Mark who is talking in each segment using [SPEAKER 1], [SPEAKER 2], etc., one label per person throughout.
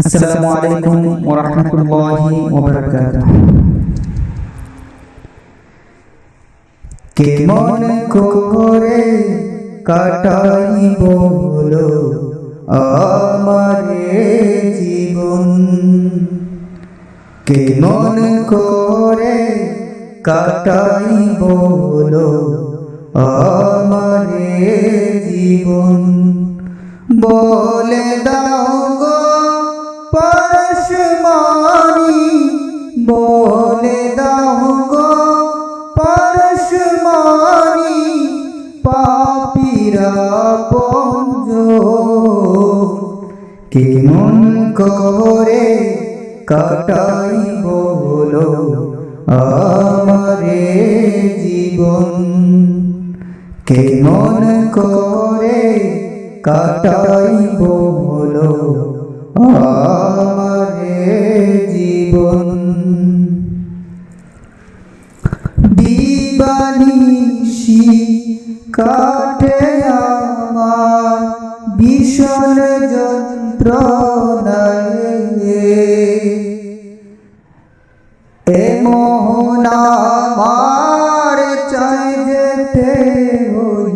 [SPEAKER 1] আসসালামু আলাইকুম ওয়া রাহমাতুল্লাহি ওয়া বারাকাতুহু। কেমন করে কাটাই বলো আমার জীবন, কেমন করে কাটাই বলো আমার জীবন, বলে দাও গো পরশমণি, বলে দাও গো পরশমণি, পাপীরা পঞ্জ কেমন করে কাটাই বলো আমার জীবন, কেমন করে কাটাই বলো আমার জীবন। দিবানিশি কাটে আমার ভীষণ যন্ত্রণায়, এ মোহন আমার চাই যেতে ওই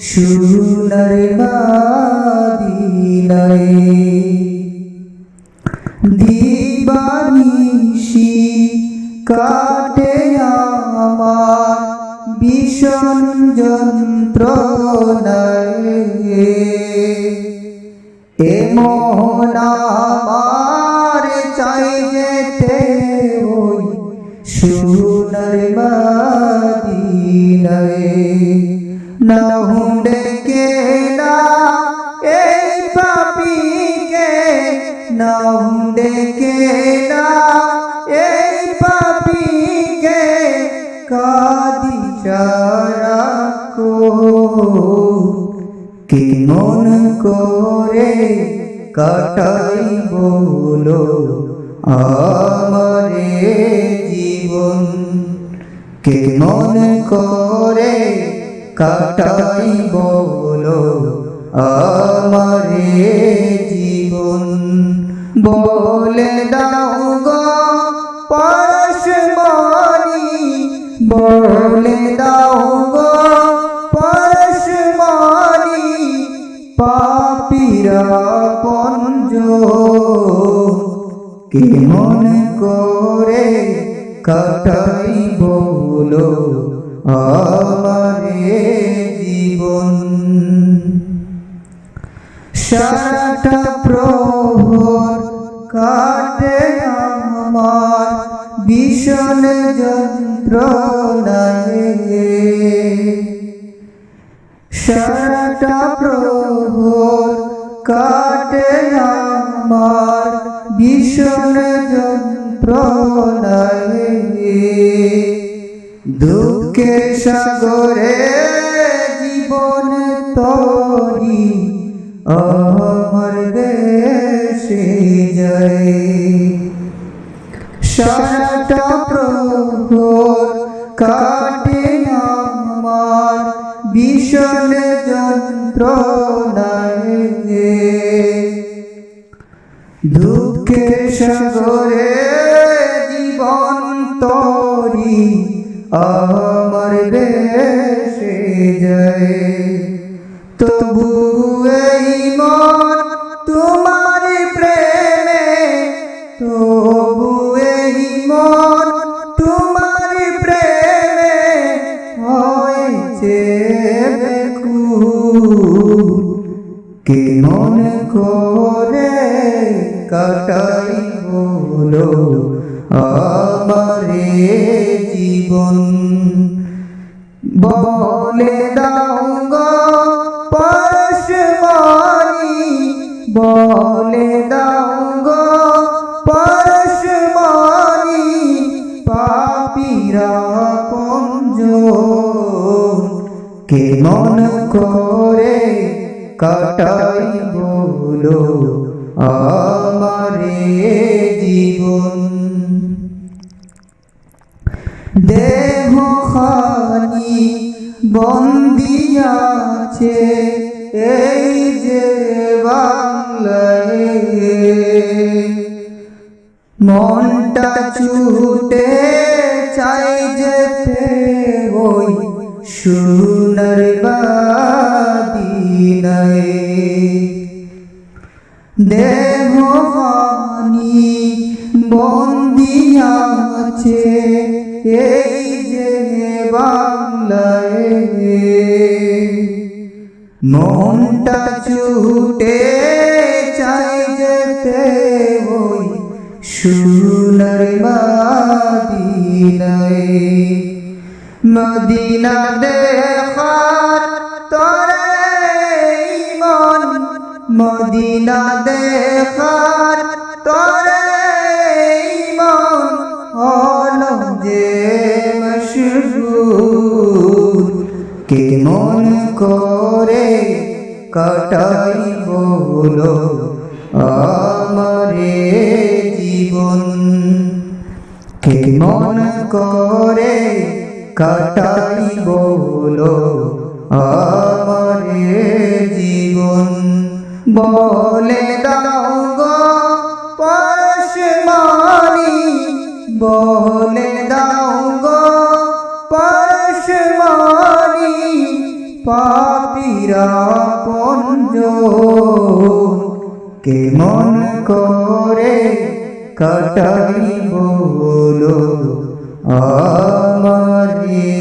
[SPEAKER 1] সোনার মদিনায়। দিবানিশি কাটে আমার ভীষণ যন্ত্রণায়, এ মোহন আমার চাই যেতে ওই সোনার মদিনায়। না ডেকে না এই পাপীকে, না ডেকে না এই পাপীকে, কাঁদি সারা কো কেমন করে কাটাই বলো আমার জীবন, কেমন করে কাটাই বলো আমার জীবন, বলে দাও গো পরশমণি, বলে দাও গো পরশমণি, পাপীরা পঞ্জ কেমন করে কাটাই বলো আমার জীবন। সারাটা প্রহর কাটে আমার ভীষণ যন্ত্রণায়, সারাটা প্রহর কাটে আমার ভীষণ যন্ত্রণায়, দুঃখের সাগরে জীবন তরি আমার দেশে যায়। সারাটা প্রহর কাটে আমার ভীষণ যন্ত্রণায়, দুঃখের সাগরে জীবন তরি আমার দেশে যায়। তবু এই মন তোমার প্রেমে, তবু এই মন তোমার প্রেমে হয়েছে বেকুল, কেমন করে কাটাই বলো আমার জীবন, বলে দাও গো পরশমণি, বলে দাও গো পরশমণি, পাপীরা পঞ্জ কেমন করে কাটাই বলো আমার জীবন। দেহ খানি বন্দি আছে এই যে বাংলায়, মনটা ছুটে চাই যেতে ওই সোনার মদিনায়। দেহখানি বন্দি আছে এই যে বাংলায়, মনটা ছুটে চাই যেতে ওই সোনার মদিনায়। মদিনা দেখার তরে মন, মদিনা দেখার তরে মন হলো যে মশগুল। কেমন করে কাটাই বলো আমারে জীবন, কেমন করে কাটাই বলো আমারে জীবন। বলে দাও গো পরশমণি, বলে দাও গো পরশমণি, পাপীরা আপনজন কেমন করে কাটাই বলো আমারে